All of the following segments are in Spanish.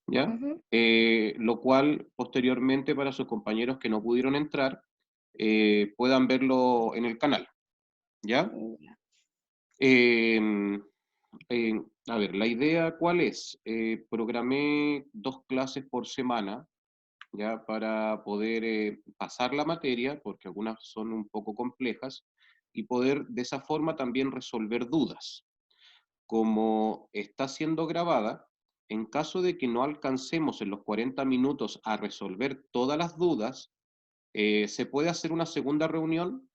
¿ya? Lo cual posteriormente para sus compañeros que no pudieron entrar, puedan verlo en el canal, ¿ya? A ver, la idea, ¿cuál es? Programé 2 clases por semana, ¿ya? Para poder pasar la materia, porque algunas son un poco complejas, y poder de esa forma también resolver dudas. Como está siendo grabada, en caso de que no alcancemos en los 40 minutos a resolver todas las dudas, se puede hacer una segunda reunión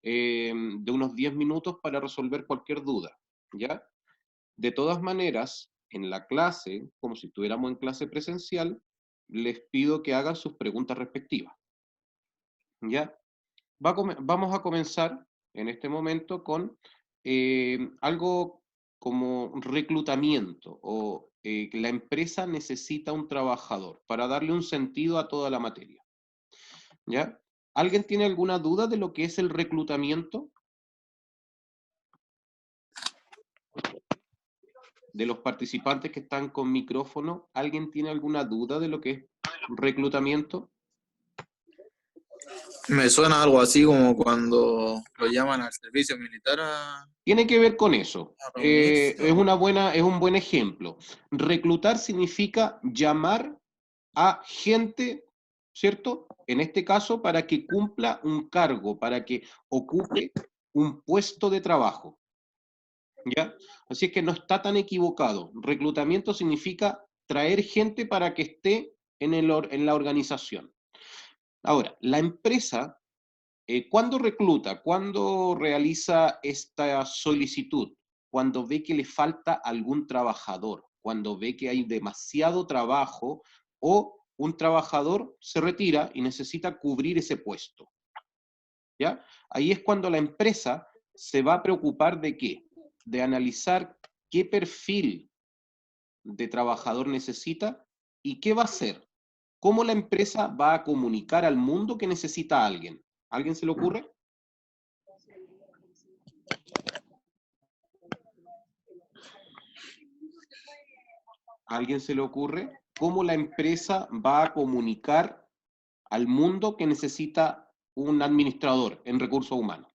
de unos 10 minutos para resolver cualquier duda, ¿ya? De todas maneras, en la clase, como si estuviéramos en clase presencial, les pido que hagan sus preguntas respectivas, ¿ya? Vamos a comenzar en este momento con algo como reclutamiento o la empresa necesita un trabajador para darle un sentido a toda la materia, ¿ya? ¿Alguien tiene alguna duda de lo que es el reclutamiento? De los participantes que están con micrófono, ¿alguien tiene alguna duda de lo que es reclutamiento? Me suena algo así como cuando lo llaman al servicio militar Tiene que ver con eso. a reunirse. Es un buen ejemplo. Reclutar significa llamar a gente, ¿cierto? En este caso, para que cumpla un cargo, para que ocupe un puesto de trabajo, ¿ya? Así es que no está tan equivocado. Reclutamiento significa traer gente para que esté en la organización. Ahora, la empresa, ¿cuándo recluta? ¿Cuándo realiza esta solicitud? Cuando ve que le falta algún trabajador, cuando ve que hay demasiado trabajo o un trabajador se retira y necesita cubrir ese puesto, ¿ya? Ahí es cuando la empresa se va a preocupar de qué, de analizar qué perfil de trabajador necesita y qué va a hacer, cómo la empresa va a comunicar al mundo que necesita a alguien. ¿A alguien se le ocurre? ¿A alguien se le ocurre cómo la empresa va a comunicar al mundo que necesita un administrador en recursos humanos?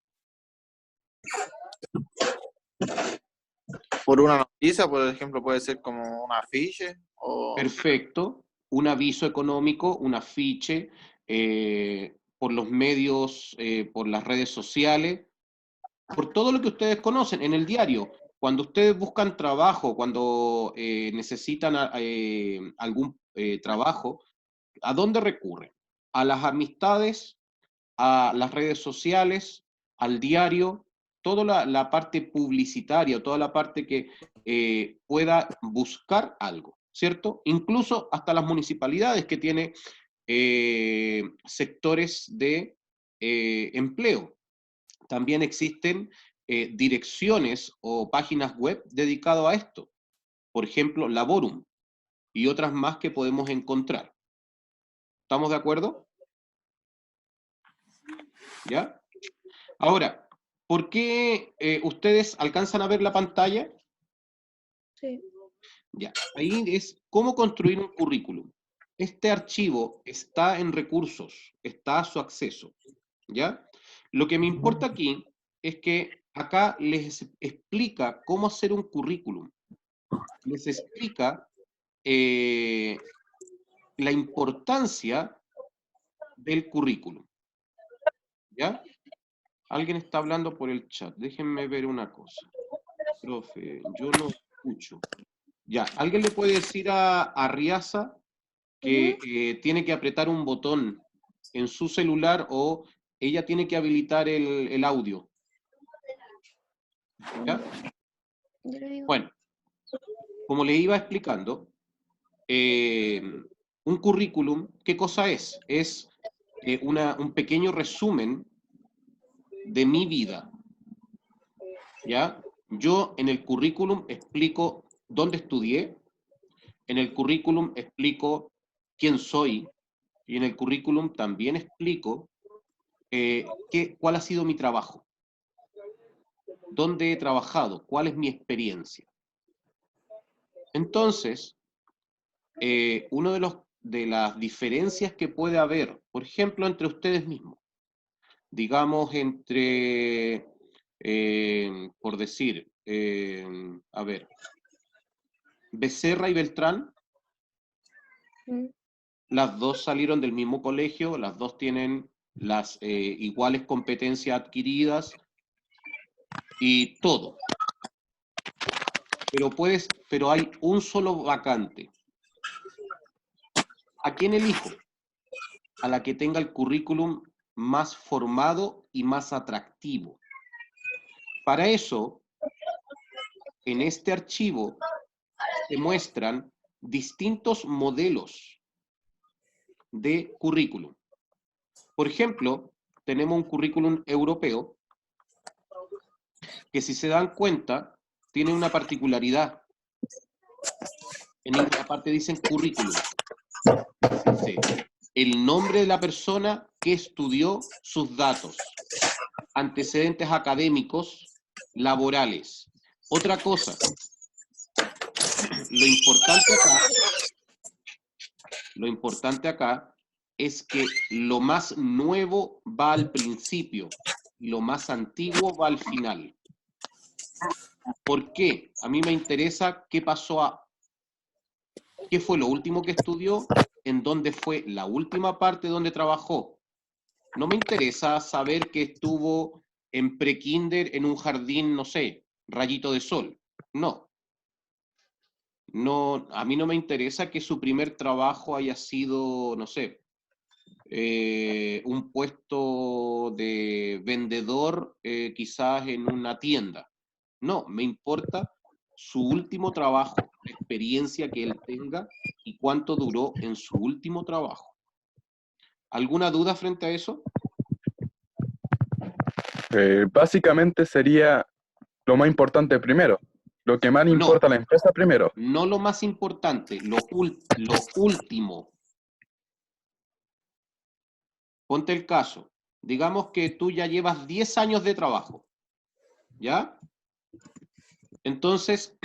Por una noticia, por ejemplo, puede ser como un afiche o... Perfecto, un aviso económico, un afiche, por los medios, por las redes sociales, por todo lo que ustedes conocen en el diario. Cuando ustedes buscan trabajo, cuando necesitan algún trabajo, ¿a dónde recurren? A las amistades, a las redes sociales, al diario, toda la parte publicitaria, toda la parte que pueda buscar algo, ¿cierto? Incluso hasta las municipalidades que tienen sectores de empleo. También existen direcciones o páginas web dedicadas a esto. Por ejemplo, Laborum y otras más que podemos encontrar. ¿Estamos de acuerdo? ¿Ya? Ahora, ¿por qué ustedes alcanzan a ver la pantalla? Sí. Ya, ahí es cómo construir un currículum. Este archivo está en recursos, está a su acceso, ¿ya? Lo que me importa aquí es que acá les explica cómo hacer un currículum. Les explica eh, la importancia del currículum, ¿ya? Alguien está hablando por el chat, déjenme ver una cosa. Profe, yo no escucho. Ya, ¿alguien le puede decir a Riaza que tiene que apretar un botón en su celular o ella tiene que habilitar el audio? ¿Ya? Yo le digo. Bueno, como le iba explicando, un currículum, ¿qué cosa es? Es un pequeño resumen de mi vida, ¿ya? Yo en el currículum explico dónde estudié, en el currículum explico quién soy y en el currículum también explico cuál ha sido mi trabajo, dónde he trabajado, cuál es mi experiencia. Entonces, uno de las diferencias que puede haber, por ejemplo, entre ustedes mismos, digamos, entre, por decir, a ver, Becerra y Beltrán, Mm. las dos salieron del mismo colegio, las dos tienen las iguales competencias adquiridas y todo. Pero hay un solo vacante. ¿A quién elijo? A la que tenga el currículum más formado y más atractivo. Para eso, en este archivo se muestran distintos modelos de currículum. Por ejemplo, tenemos un currículum europeo que, si se dan cuenta, tiene una particularidad. En ninguna parte dicen currículum. Dice el nombre de la persona que estudió, sus datos, antecedentes académicos, laborales. Otra cosa, lo importante acá es que lo más nuevo va al principio y lo más antiguo va al final. ¿Por qué? A mí me interesa qué pasó qué fue lo último que estudió, en dónde fue la última parte donde trabajó. No me interesa saber que estuvo en prekinder en un jardín, no sé, rayito de sol. No. No, a mí no me interesa que su primer trabajo haya sido, no sé, un puesto de vendedor quizás en una tienda. No, me importa su último trabajo, la experiencia que él tenga y cuánto duró en su último trabajo. ¿Alguna duda frente a eso? Básicamente sería lo más importante primero, lo que más le No, importa a la empresa primero. no lo más importante, lo último. Ponte el caso, digamos que tú ya llevas 10 años de trabajo, ¿ya? Entonces,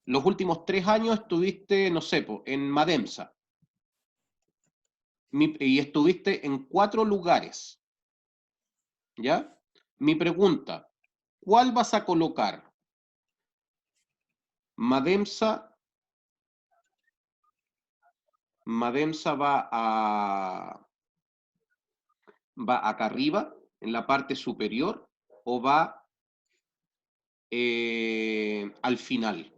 los últimos 3 años estuviste, no sé, en Mademsa, y estuviste en 4 lugares, ¿ya? Mi pregunta, ¿cuál vas a colocar? Mademsa va acá arriba, en la parte superior, o va al final.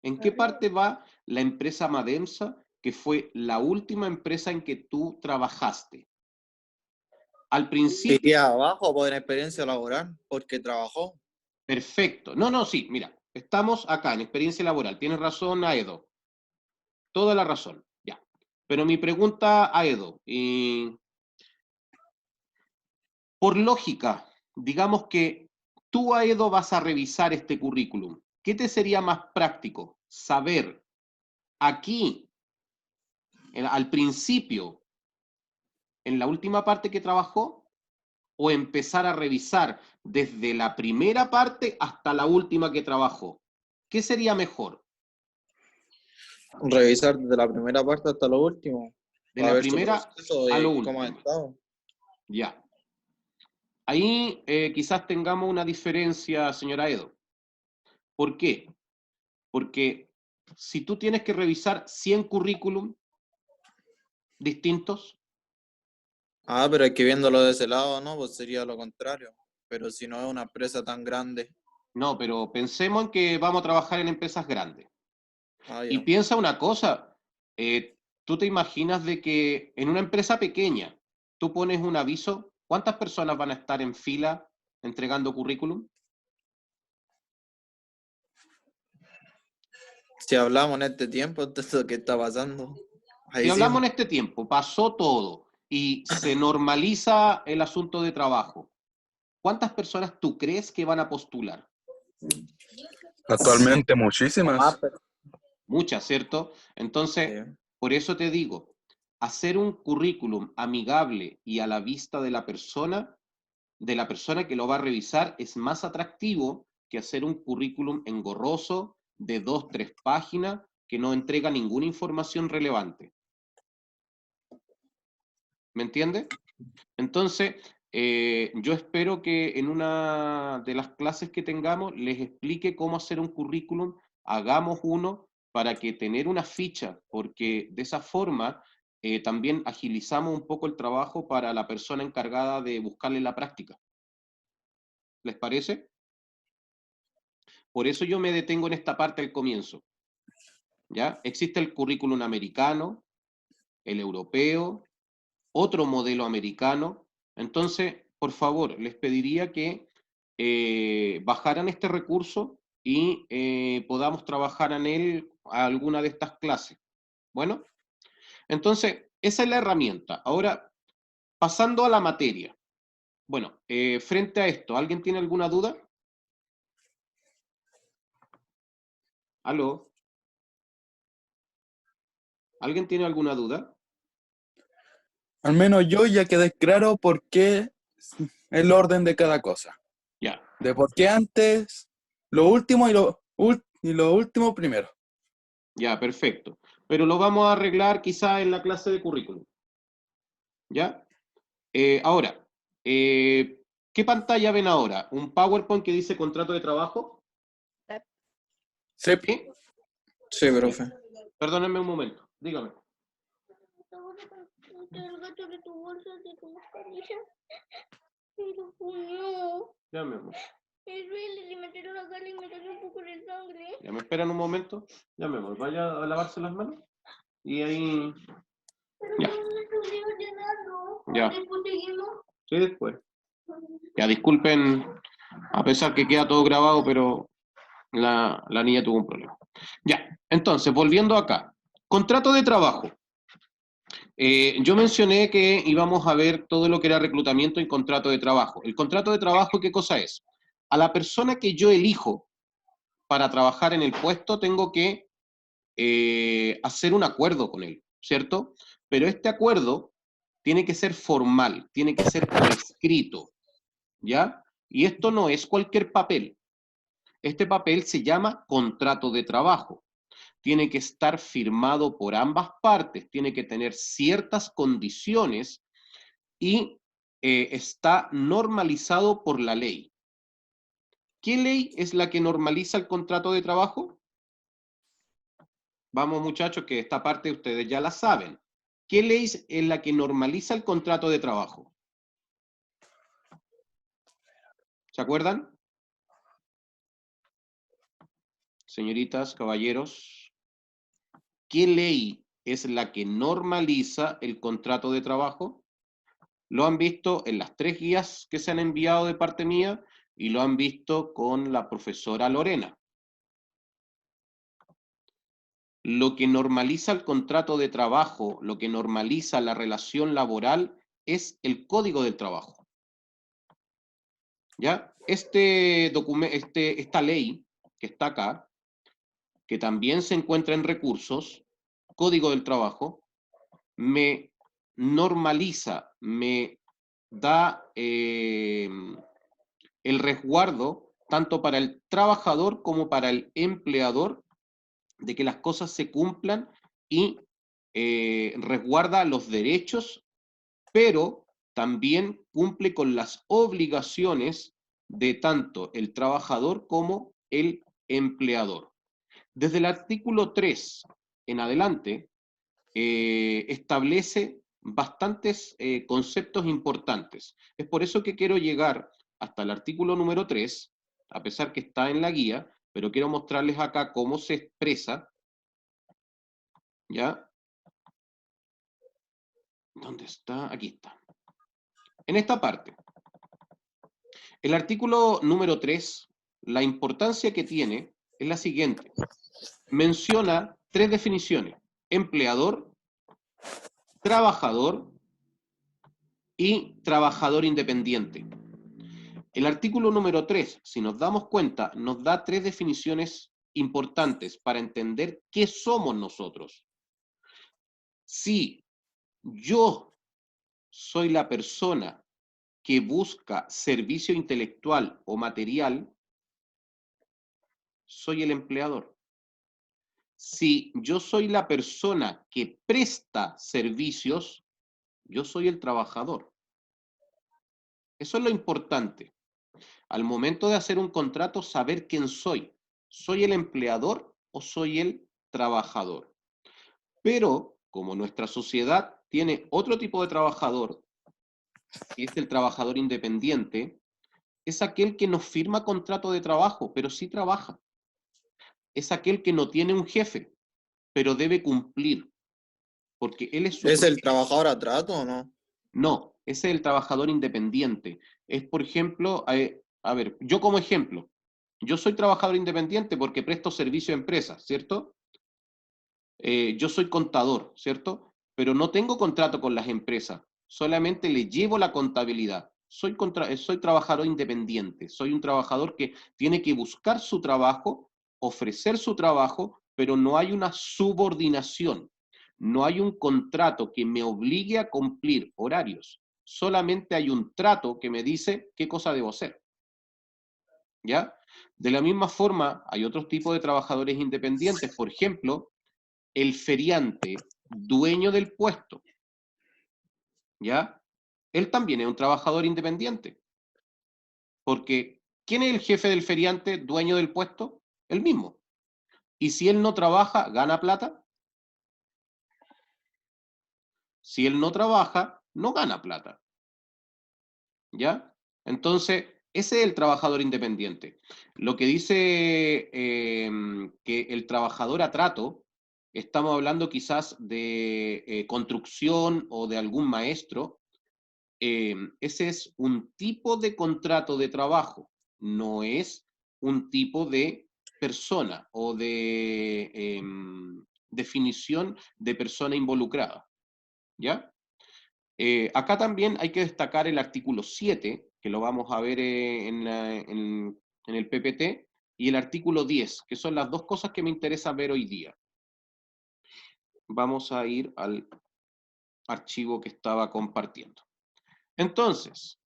¿En qué parte va la empresa Mademsa, que fue la última empresa en que tú trabajaste? Al principio. Iría abajo por experiencia laboral, porque trabajó. Perfecto. No, sí, mira, estamos acá en experiencia laboral. Tienes razón, Aedo. Toda la razón, ya. Pero mi pregunta, Aedo, por lógica, digamos que tú, Aedo, vas a revisar este currículum. ¿Qué te sería más práctico? Saber aquí, al principio, en la última parte que trabajó, o empezar a revisar desde la primera parte hasta la última que trabajó. ¿Qué sería mejor? Revisar desde la primera parte hasta lo último. De A la ver su primera proceso a lo y cómo ha último. estado. Ya. Ahí quizás tengamos una diferencia, señora Edo. ¿Por qué? Porque si tú tienes que revisar 100 currículum distintos, Ah, pero es que viéndolo de ese lado, ¿no? Pues sería lo contrario. Pero si no es una empresa tan grande. no, pero pensemos en que vamos a trabajar en empresas grandes. Ah, Y ya. piensa una cosa, tú te imaginas de que en una empresa pequeña, tú pones un aviso, ¿cuántas personas van a estar en fila entregando currículum? Si hablamos en este tiempo, esto que está pasando. Si Ahí sí. hablamos en este tiempo, pasó todo y se normaliza el asunto de trabajo, ¿cuántas personas tú crees que van a postular? Actualmente Más, muchísimas. pero- Muchas, ¿cierto? Entonces, sí. por eso te digo, hacer un currículum amigable y a la vista de la persona que lo va a revisar, es más atractivo que hacer un currículum engorroso, de 2, 3 páginas que no entrega ninguna información relevante. ¿Me entiende? Entonces, yo espero que en una de las clases que tengamos les explique cómo hacer un currículum, hagamos uno para que tener una ficha, porque de esa forma también agilizamos un poco el trabajo para la persona encargada de buscarle la práctica. ¿Les parece? Por eso yo me detengo en esta parte al comienzo. ¿Ya? Existe el currículum americano, el europeo, otro modelo americano. Entonces, por favor, les pediría que bajaran este recurso y podamos trabajar en él a alguna de estas clases. Bueno, entonces, esa es la herramienta. Ahora, pasando a la materia. Bueno, frente a esto, ¿alguien tiene alguna duda? ¿Aló? ¿Alguien tiene alguna duda? Al menos yo ya quedé claro por qué el orden de cada cosa. Ya, De por qué antes, lo último y lo último primero. ya, perfecto. Pero lo vamos a arreglar quizá en la clase de currículum. ¿Ya? Ahora, ¿qué pantalla ven ahora? ¿Un PowerPoint que dice contrato de trabajo? Sí, ¿Sí? Sí, profe. Perdónenme un momento, dígame. El gato de tu bolsa de tu mascarilla. Pero no. Ya, mi amor. Es real, le metieron la cara y me cayó un poco de sangre. Ya me esperan un momento. Ya, mi amor, vaya a lavarse las manos. Y ahí... Pero Ya. no me estoy llenando. Ya. Después seguimos. Sí, después. Ya, disculpen, a pesar que queda todo grabado, pero la niña tuvo un problema. Ya, entonces, volviendo acá. Contrato de trabajo. Yo mencioné que íbamos a ver todo lo que era reclutamiento y contrato de trabajo. El contrato de trabajo, ¿qué cosa es? A la persona que yo elijo para trabajar en el puesto, tengo que hacer un acuerdo con él, ¿cierto? Pero este acuerdo tiene que ser formal, tiene que ser por escrito, ¿ya? Y esto no es cualquier papel. Este papel se llama contrato de trabajo. Tiene que estar firmado por ambas partes, tiene que tener ciertas condiciones y está normalizado por la ley. ¿Qué ley es la que normaliza el contrato de trabajo? Vamos, muchachos, que esta parte ustedes ya la saben. ¿Qué ley es la que normaliza el contrato de trabajo? ¿Se acuerdan? Señoritas, caballeros, ¿qué ley es la que normaliza el contrato de trabajo? Lo han visto en las 3 guías que se han enviado de parte mía y lo han visto con la profesora Lorena. Lo que normaliza el contrato de trabajo, lo que normaliza la relación laboral es el Código del Trabajo. ¿Ya? Esta ley que está acá, que también se encuentra en recursos, Código del Trabajo, me normaliza, me da el resguardo tanto para el trabajador como para el empleador de que las cosas se cumplan y resguarda los derechos, pero también cumple con las obligaciones de tanto el trabajador como el empleador. Desde el artículo 3 en adelante, establece bastantes conceptos importantes. Es por eso que quiero llegar hasta el artículo número 3, a pesar que está en la guía, pero quiero mostrarles acá cómo se expresa, ¿ya? ¿Dónde está? Aquí está. En esta parte, el artículo número 3, la importancia que tiene es la siguiente. Menciona 3 definiciones: empleador, trabajador y trabajador independiente. El artículo número 3, si nos damos cuenta, nos da 3 definiciones importantes para entender qué somos nosotros. Si yo soy la persona que busca servicio intelectual o material, soy el empleador. Si yo soy la persona que presta servicios, yo soy el trabajador. Eso es lo importante. Al momento de hacer un contrato, saber quién soy. ¿Soy el empleador o soy el trabajador? Pero, como nuestra sociedad tiene otro tipo de trabajador, que es el trabajador independiente, es aquel que no firma contrato de trabajo, pero sí trabaja. Es aquel que no tiene un jefe, pero debe cumplir, porque él es su ¿Es el propio. trabajador a trato o no? No, ese es el trabajador independiente. Es, por ejemplo, a ver, yo como ejemplo, yo soy trabajador independiente porque presto servicio a empresas, ¿cierto? Yo soy contador, ¿cierto? Pero no tengo contrato con las empresas, solamente le llevo la contabilidad. Soy trabajador independiente, soy un trabajador que tiene que buscar su trabajo, ofrecer su trabajo, pero no hay una subordinación, no hay un contrato que me obligue a cumplir horarios, solamente hay un trato que me dice qué cosa debo hacer. ¿Ya? De la misma forma, hay otros tipos de trabajadores independientes, por ejemplo, el feriante, dueño del puesto, ¿ya? Él también es un trabajador independiente, porque ¿quién es el jefe del feriante, dueño del puesto? Él mismo. Y si él no trabaja, ¿gana plata? Si él no trabaja, no gana plata, ¿ya? Entonces, ese es el trabajador independiente. Lo que dice que el trabajador a trato, estamos hablando quizás de construcción o de algún maestro. Ese es un tipo de contrato de trabajo, no es un tipo de persona o de definición de persona involucrada, ¿ya? Acá también hay que destacar el artículo 7, que lo vamos a ver en el PPT, y el artículo 10, que son las dos cosas que me interesa ver hoy día. Vamos a ir al archivo que estaba compartiendo. Entonces,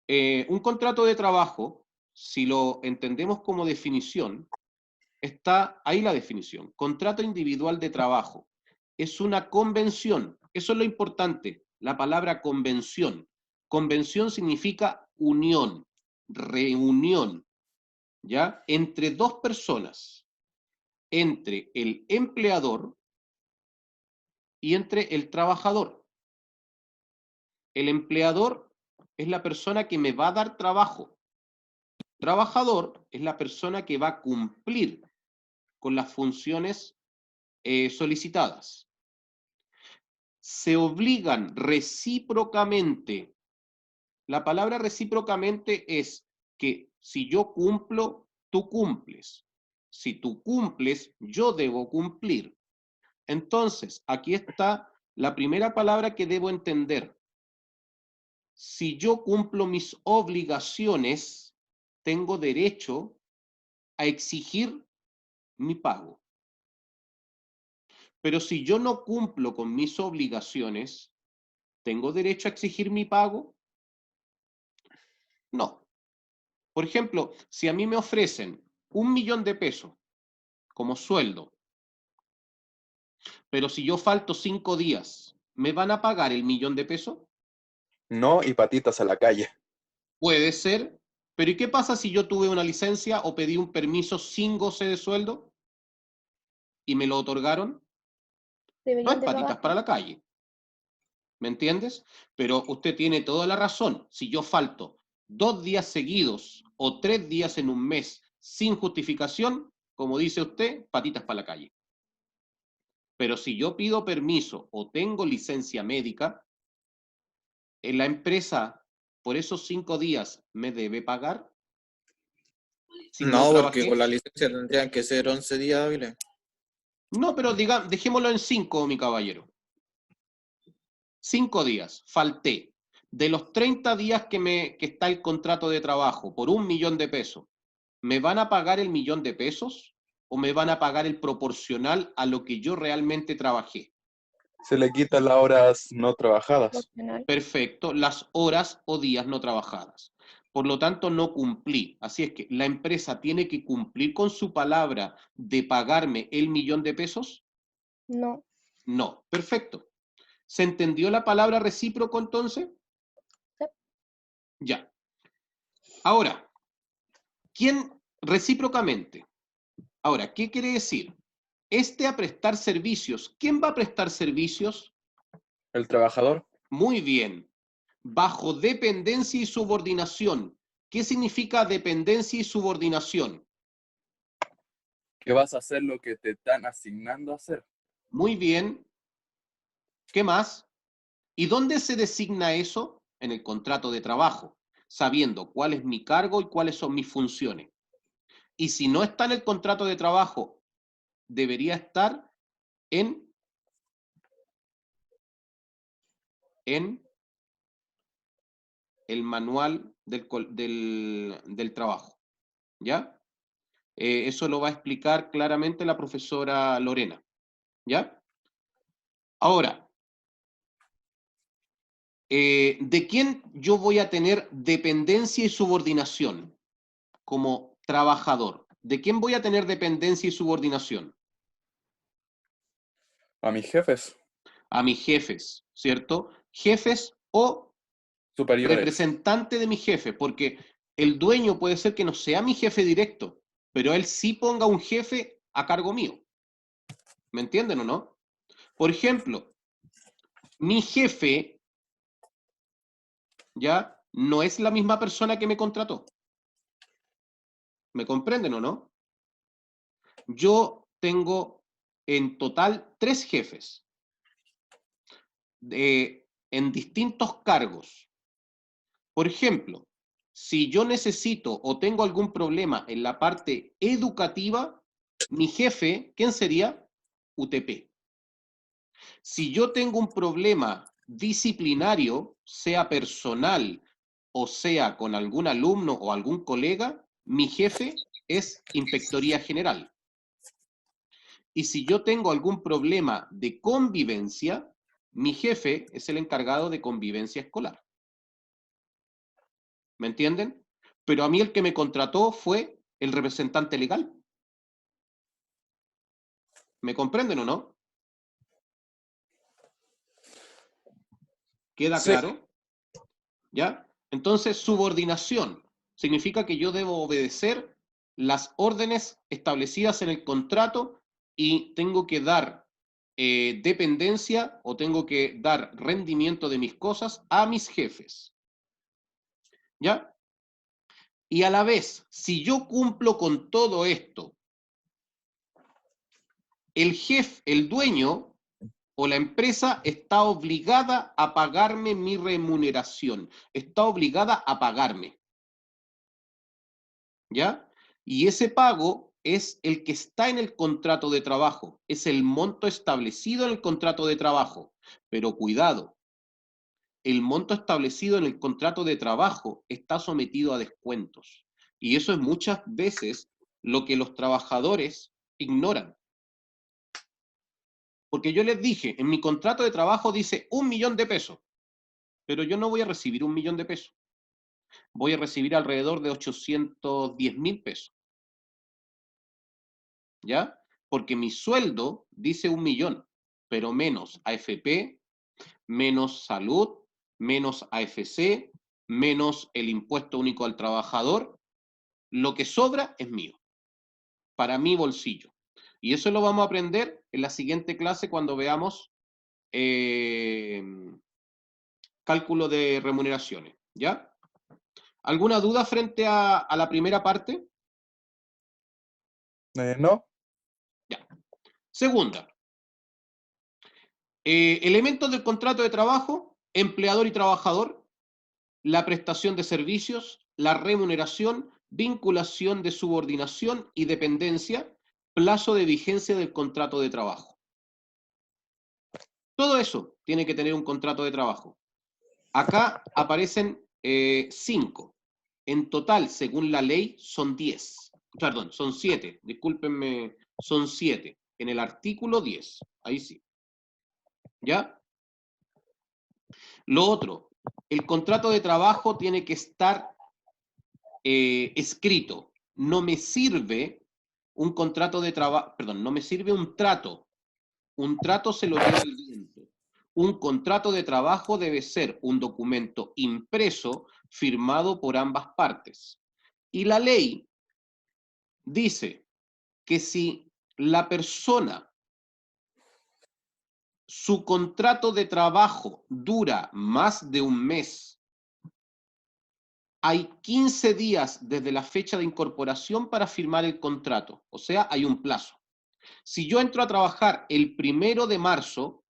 un contrato de trabajo, si lo entendemos como definición, está ahí la definición. Contrato individual de trabajo. Es una convención. Eso es lo importante, la palabra convención. Convención significa unión, reunión, ¿ya? Entre dos personas, entre el empleador y entre el trabajador. El empleador es la persona que me va a dar trabajo. Trabajador es la persona que va a cumplir con las funciones solicitadas. Se obligan recíprocamente. La palabra recíprocamente es que si yo cumplo, tú cumples. Si tú cumples, yo debo cumplir. Entonces, aquí está la primera palabra que debo entender. Si yo cumplo mis obligaciones, tengo derecho a exigir mi pago. Pero si yo no cumplo con mis obligaciones, ¿tengo derecho a exigir mi pago? No. Por ejemplo, si a mí me ofrecen 1.000.000 de pesos como sueldo, pero si yo falto 5 días, ¿me van a pagar el 1.000.000 de pesos? No, y patitas a la calle. Puede ser, pero ¿y qué pasa si yo tuve una licencia o pedí un permiso sin goce de sueldo y me lo otorgaron? No Deberían es de patitas pagar. para la calle. ¿Me entiendes? Pero usted tiene toda la razón. Si yo falto 2 días seguidos o 3 días en un mes sin justificación, como dice usted, patitas para la calle. Pero si yo pido permiso o tengo licencia médica, la empresa por esos 5 días me debe pagar. Si no No, porque trabajé. con la licencia tendrían que ser 11 días hábiles. No, pero dejémoslo en 5, mi caballero. 5 días, falté. De los 30 días que está el contrato de trabajo por 1.000.000 de pesos, ¿me van a pagar el 1.000.000 de pesos o me van a pagar el proporcional a lo que yo realmente trabajé? Se le quitan las horas no trabajadas. Proporcional. Perfecto, las horas o días no trabajadas. por lo tanto no cumplí. Así es que la empresa tiene que cumplir con su palabra de pagarme el 1.000.000 de pesos. No. No, perfecto. ¿Se entendió la palabra recíproco entonces? Sí. Ya. Ahora, ¿quién recíprocamente? Ahora, ¿qué quiere decir? A prestar servicios. ¿Quién va a prestar servicios? El trabajador. Muy bien. Bajo dependencia y subordinación. ¿Qué significa dependencia y subordinación? Que vas a hacer lo que te están asignando a hacer. Muy bien. ¿Qué más? ¿Y dónde se designa eso? En el contrato de trabajo, sabiendo cuál es mi cargo y cuáles son mis funciones. Y si no está en el contrato de trabajo, debería estar en el manual del trabajo. ¿Ya? Eso lo va a explicar claramente la profesora Lorena. ¿Ya? Ahora, ¿de quién yo voy a tener dependencia y subordinación como trabajador? ¿De quién voy a tener dependencia y subordinación? A mis jefes A mis jefes, ¿cierto? Jefes o superiores. representante de mi jefe, porque el dueño puede ser que no sea mi jefe directo, pero él sí ponga un jefe a cargo mío. ¿Me entienden o no? Por ejemplo, mi jefe ya no es la misma persona que me contrató. ¿Me comprenden o no? Yo tengo en total 3 jefes en distintos cargos. Por ejemplo, si yo necesito o tengo algún problema en la parte educativa, mi jefe, ¿quién sería? UTP. Si yo tengo un problema disciplinario, sea personal o sea con algún alumno o algún colega, mi jefe es Inspectoría General. Y si yo tengo algún problema de convivencia, mi jefe es el encargado de convivencia escolar. ¿Me entienden? Pero a mí el que me contrató fue el representante legal. ¿Me comprenden o no? ¿Queda Sí. claro? ¿Ya? Entonces, subordinación significa que yo debo obedecer las órdenes establecidas en el contrato y tengo que dar dependencia o tengo que dar rendimiento de mis cosas a mis jefes. ¿Ya? Y a la vez, si yo cumplo con todo esto, el jefe, el dueño o la empresa está obligada a pagarme mi remuneración, está obligada a pagarme. ¿Ya? Y ese pago es el que está en el contrato de trabajo, es el monto establecido en el contrato de trabajo. Pero cuidado, el monto establecido en el contrato de trabajo está sometido a descuentos. Y eso es muchas veces lo que los trabajadores ignoran. Porque yo les dije, en mi contrato de trabajo dice 1.000.000 de pesos, pero yo no voy a recibir 1.000.000 de pesos. Voy a recibir alrededor de 810.000 pesos. ¿Ya? Porque mi sueldo dice 1.000.000, pero menos AFP, menos salud, menos AFC, menos el impuesto único al trabajador, lo que sobra es mío, para mi bolsillo. Y eso lo vamos a aprender en la siguiente clase cuando veamos cálculo de remuneraciones, ¿ya? ¿Alguna duda frente a la primera parte? No. Ya. Segunda. Elementos del contrato de trabajo, empleador y trabajador, la prestación de servicios, la remuneración, vinculación de subordinación y dependencia, plazo de vigencia del contrato de trabajo. Todo eso tiene que tener un contrato de trabajo. Acá aparecen 5. En total, según la ley, son 10. Perdón, son 7. Discúlpenme, son 7. En el artículo 10. Ahí sí. ¿Ya? Lo otro, el contrato de trabajo tiene que estar escrito. No me sirve un contrato de trabajo, perdón, no me sirve un trato. Un trato se lo lleva el viento. Un contrato de trabajo debe ser un documento impreso, firmado por ambas partes. Y la ley dice que si la persona, su contrato de trabajo dura más de un mes, hay 15 días desde la fecha de incorporación para firmar el contrato. O sea, hay un plazo. Si yo entro a trabajar el 1 de marzo,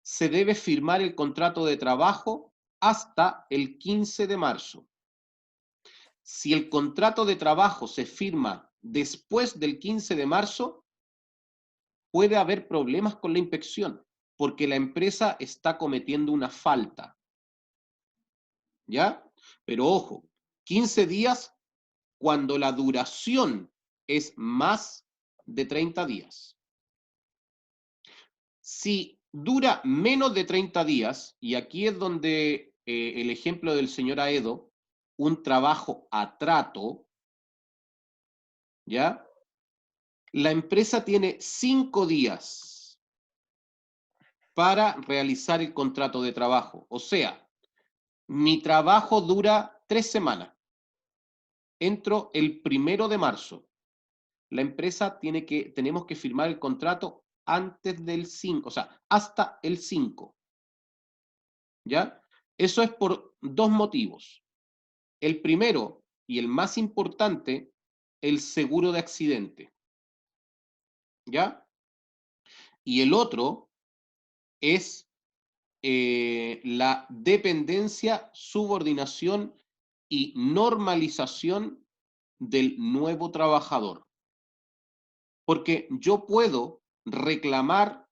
se debe firmar el contrato de trabajo hasta el 15 de marzo. Si el contrato de trabajo se firma después del 15 de marzo, puede haber problemas con la inspección, porque la empresa está cometiendo una falta. ¿Ya? Pero ojo, 15 días cuando la duración es más de 30 días. Si dura menos de 30 días, y aquí es donde el ejemplo del señor Aedo, un trabajo a trato, ¿ya? La empresa tiene 5 días para realizar el contrato de trabajo. O sea, mi trabajo dura 3 semanas. Entro el 1 de marzo. La empresa tenemos que firmar el contrato antes del 5, o sea, hasta el 5. ¿Ya? Eso es por dos motivos. El primero, y el más importante, el seguro de accidente. ¿Ya? Y el otro es la dependencia, subordinación y normalización del nuevo trabajador. Porque yo puedo reclamar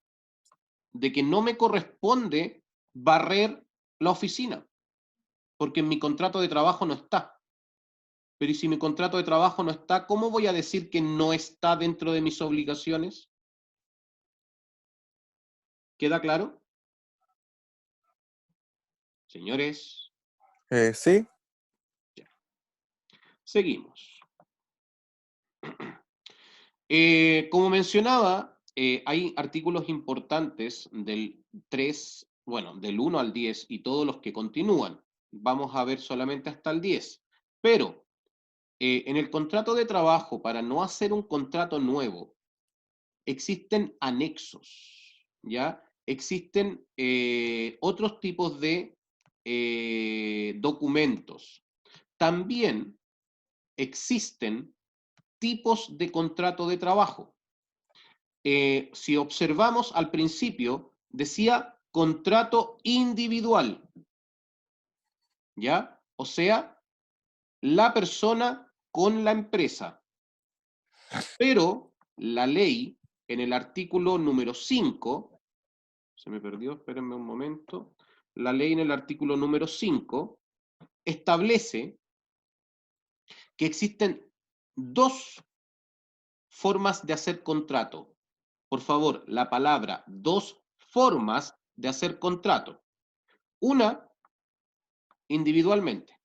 de que no me corresponde barrer la oficina, porque en mi contrato de trabajo no está. Pero ¿y si mi contrato de trabajo no está, cómo voy a decir que no está dentro de mis obligaciones? ¿Queda claro? Señores, Sí. seguimos. Como mencionaba, hay artículos importantes del 3, bueno, del 1 al 10 y todos los que continúan. Vamos a ver solamente hasta el 10. Pero en el contrato de trabajo, para no hacer un contrato nuevo, existen anexos, ¿ya? Existen otros tipos de documentos. También existen tipos de contrato de trabajo. Si observamos al principio, decía contrato individual, ¿ya? O sea, la persona con la empresa. Pero la ley, en el artículo número 5, se me perdió, espérenme un momento, la ley en el artículo número 5 establece que existen dos formas de hacer contrato. Por favor, la palabra dos formas de hacer contrato. Una, individualmente.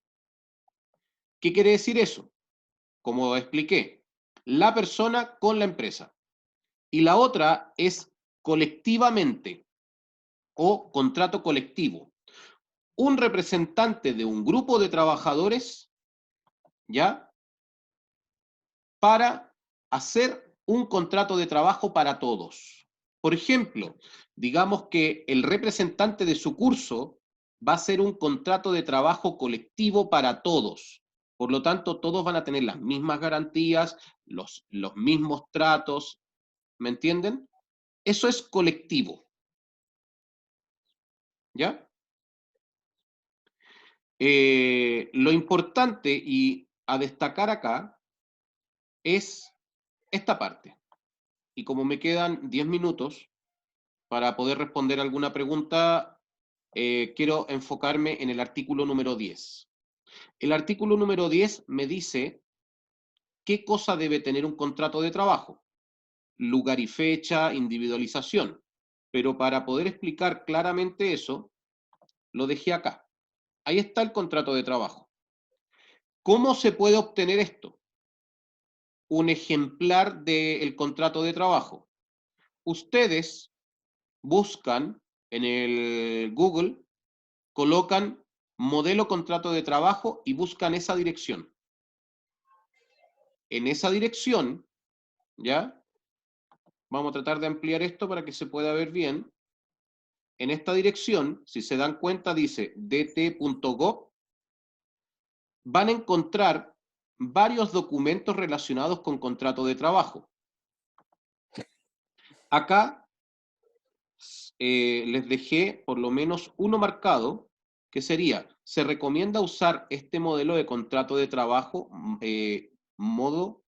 ¿Qué quiere decir eso? Como expliqué, la persona con la empresa. Y la otra es colectivamente o contrato colectivo. Un representante de un grupo de trabajadores, ¿ya? Para hacer un contrato de trabajo para todos. Por ejemplo, digamos que el representante de su curso va a hacer un contrato de trabajo colectivo para todos. Por lo tanto, todos van a tener las mismas garantías, los mismos tratos, ¿me entienden? Eso es colectivo. ¿Ya? Lo importante y a destacar acá es esta parte. Y como me quedan 10 minutos para poder responder alguna pregunta, quiero enfocarme en el artículo número 10. El artículo número 10 me dice qué cosa debe tener un contrato de trabajo. Lugar y fecha, individualización. Pero para poder explicar claramente eso, lo dejé acá. Ahí está el contrato de trabajo. ¿Cómo se puede obtener esto? Un ejemplar del contrato de trabajo. Ustedes buscan en el Google, colocan modelo contrato de trabajo y buscan esa dirección. En esa dirección, ¿ya? Vamos a tratar de ampliar esto para que se pueda ver bien. En esta dirección, si se dan cuenta, dice dt.gov, van a encontrar varios documentos relacionados con contrato de trabajo. Acá les dejé por lo menos uno marcado, que sería, se recomienda usar este modelo de contrato de trabajo modo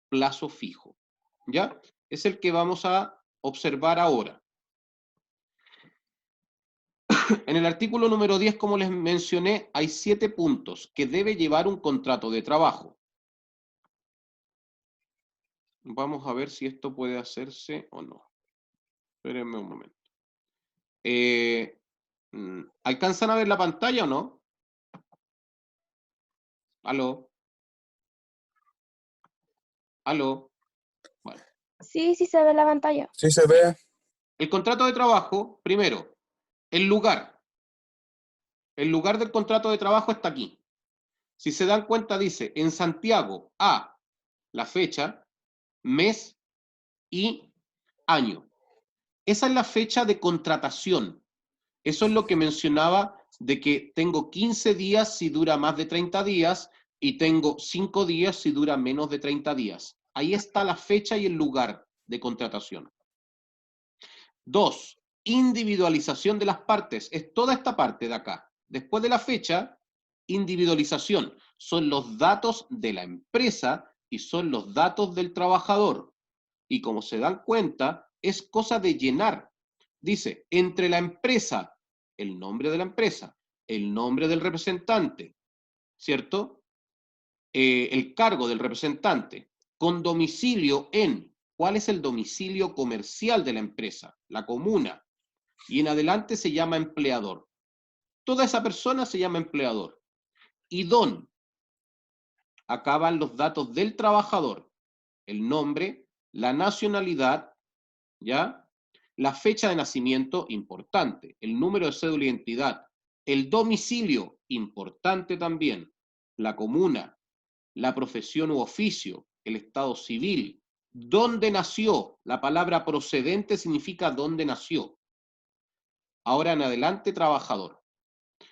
plazo fijo. ¿Ya? Es el que vamos a observar ahora. En el artículo número 10, como les mencioné, hay 7 puntos que debe llevar un contrato de trabajo. Vamos a ver si esto puede hacerse o no. Espérenme un momento. ¿Alcanzan a ver la pantalla o no? ¿Aló? ¿Aló? Bueno. Sí, sí se ve la pantalla. Sí se ve. El contrato de trabajo, primero, el lugar. El lugar del contrato de trabajo está aquí. Si se dan cuenta, dice, en Santiago, A, la fecha, mes y año. Esa es la fecha de contratación. Eso es lo que mencionaba de que tengo 15 días si dura más de 30 días y tengo 5 días si dura menos de 30 días. Ahí está la fecha y el lugar de contratación. 2, individualización de las partes. Es toda esta parte de acá. Después de la fecha, individualización. Son los datos de la empresa y son los datos del trabajador. Y como se dan cuenta, es cosa de llenar. Dice, entre la empresa, el nombre de la empresa, el nombre del representante, ¿cierto? El cargo del representante, con domicilio en, ¿cuál es el domicilio comercial de la empresa? La comuna. Y en adelante se llama empleador. Toda esa persona se llama empleador. Y don, acá van los datos del trabajador, el nombre, la nacionalidad, ¿ya? La fecha de nacimiento, importante, el número de cédula de identidad, el domicilio, importante también, la comuna, la profesión u oficio, el estado civil, dónde nació, la palabra procedente significa dónde nació. Ahora en adelante, trabajador.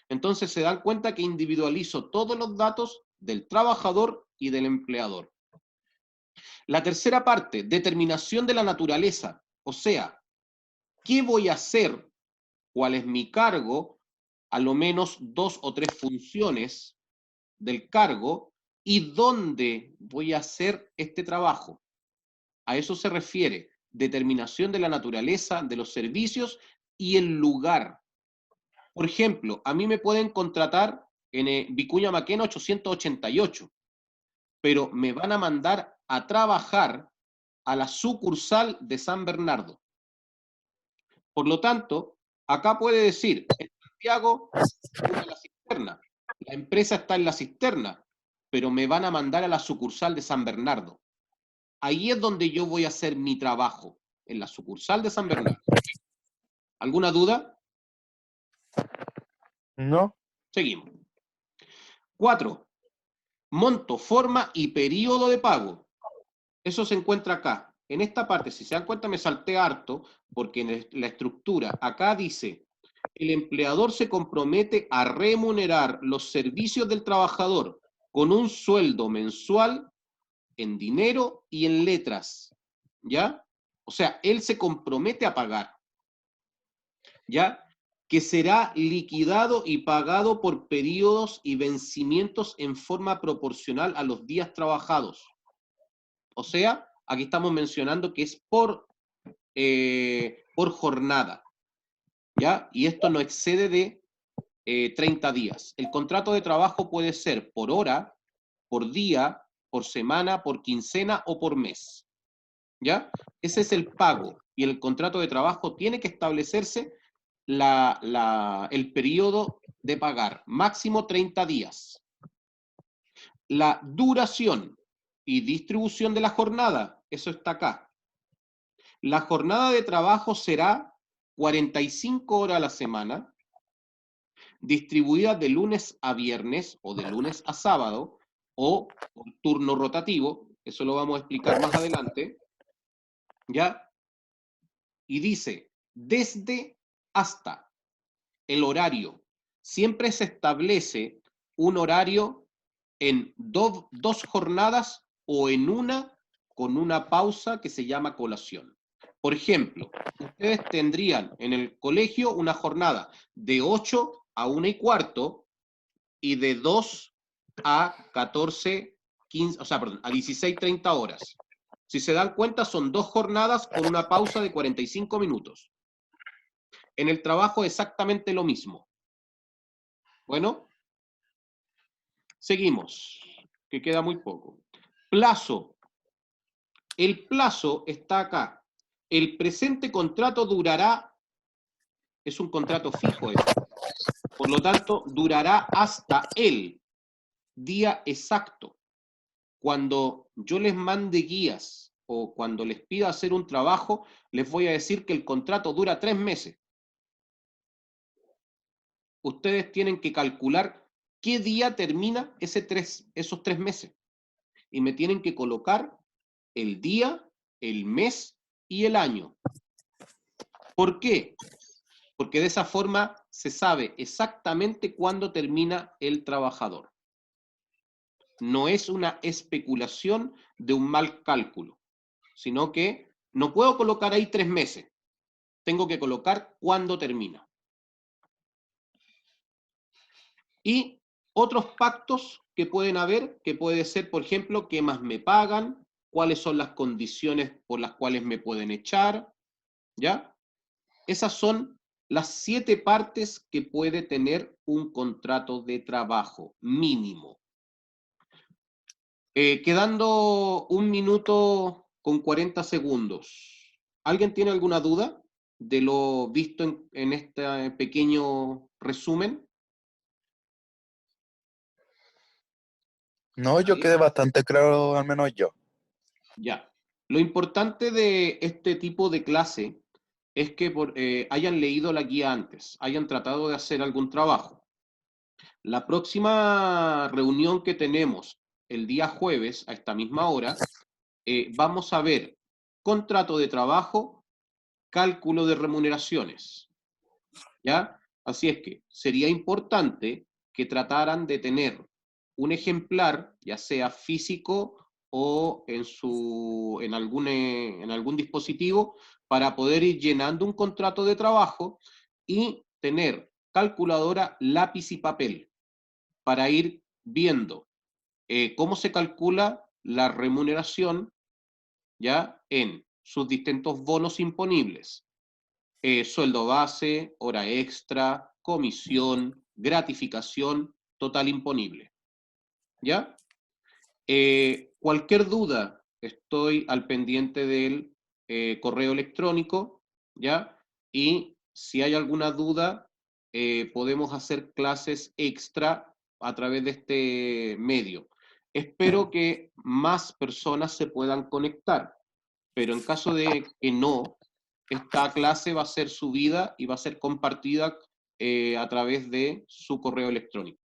Entonces se dan cuenta que individualizo todos los datos del trabajador y del empleador. La tercera parte, determinación de la naturaleza, o sea, ¿qué voy a hacer? ¿Cuál es mi cargo? A lo menos 2 o 3 funciones del cargo y dónde voy a hacer este trabajo. A eso se refiere, determinación de la naturaleza, de los servicios y el lugar. Por ejemplo, a mí me pueden contratar en Vicuña Maquena 888, pero me van a mandar a trabajar a la sucursal de San Bernardo. Por lo tanto, acá puede decir, en Santiago, la cisterna. La empresa está en la cisterna, pero me van a mandar a la sucursal de San Bernardo. Ahí es donde yo voy a hacer mi trabajo, en la sucursal de San Bernardo. ¿Alguna duda? ¿No? Seguimos. 4. Monto, forma y periodo de pago. Eso se encuentra acá. En esta parte, si se dan cuenta, me salté harto, porque en la estructura, acá dice, el empleador se compromete a remunerar los servicios del trabajador con un sueldo mensual en dinero y en letras, ¿ya? O sea, él se compromete a pagar, ¿ya? Que será liquidado y pagado por periodos y vencimientos en forma proporcional a los días trabajados. O sea, aquí estamos mencionando que es por jornada, ¿ya? Y esto no excede de 30 días. El contrato de trabajo puede ser por hora, por día, por semana, por quincena o por mes, ¿ya? Ese es el pago. Y el contrato de trabajo tiene que establecerse el periodo de pagar, máximo 30 días. la duración y distribución de la jornada. Eso está acá. La jornada de trabajo será 45 horas a la semana, distribuida de lunes a viernes o de lunes a sábado, o por turno rotativo, eso lo vamos a explicar más adelante, ¿ya? Y dice, desde hasta el horario. Siempre se establece un horario en dos jornadas o en una con una pausa que se llama colación. Por ejemplo, ustedes tendrían en el colegio una jornada de 8 a 1:15 y de 2 a 14, 15, o sea, perdón, a 16:30 horas. Si se dan cuenta, son 2 jornadas con una pausa de 45 minutos. En el trabajo exactamente lo mismo. Bueno, seguimos, que queda muy poco. Plazo. El plazo está acá. El presente contrato durará, es un contrato fijo esto, por lo tanto, durará hasta el día exacto. Cuando yo les mande guías o cuando les pida hacer un trabajo, les voy a decir que el contrato dura 3 meses. Ustedes tienen que calcular qué día termina esos 3 meses. Y me tienen que colocar el día, el mes y el año. ¿Por qué? Porque de esa forma se sabe exactamente cuándo termina el trabajador. No es una especulación de un mal cálculo, sino que no puedo colocar ahí 3 meses. Tengo que colocar cuándo termina. Y otros pactos que pueden haber, que puede ser, por ejemplo, qué más me pagan, cuáles son las condiciones por las cuales me pueden echar, ¿ya? Esas son las 7 partes que puede tener un contrato de trabajo mínimo. Quedando 1 minuto con 40 segundos. ¿Alguien tiene alguna duda de lo visto en este pequeño resumen? No, yo quedé bastante claro, al menos yo. Ya. Lo importante de este tipo de clase es que hayan leído la guía antes, hayan tratado de hacer algún trabajo. La próxima reunión que tenemos el día jueves, a esta misma hora, vamos a ver contrato de trabajo, cálculo de remuneraciones. ¿Ya? Así es que sería importante que trataran de tener un ejemplar, ya sea físico o en algún dispositivo, para poder ir llenando un contrato de trabajo y tener calculadora, lápiz y papel, para ir viendo cómo se calcula la remuneración, ¿ya? En sus distintos bonos imponibles. Sueldo base, hora extra, comisión, gratificación, total imponible. ¿Ya? Cualquier duda, estoy al pendiente del correo electrónico, ¿ya? Y si hay alguna duda, podemos hacer clases extra a través de este medio. Espero que más personas se puedan conectar, pero en caso de que no, esta clase va a ser subida y va a ser compartida a través de su correo electrónico.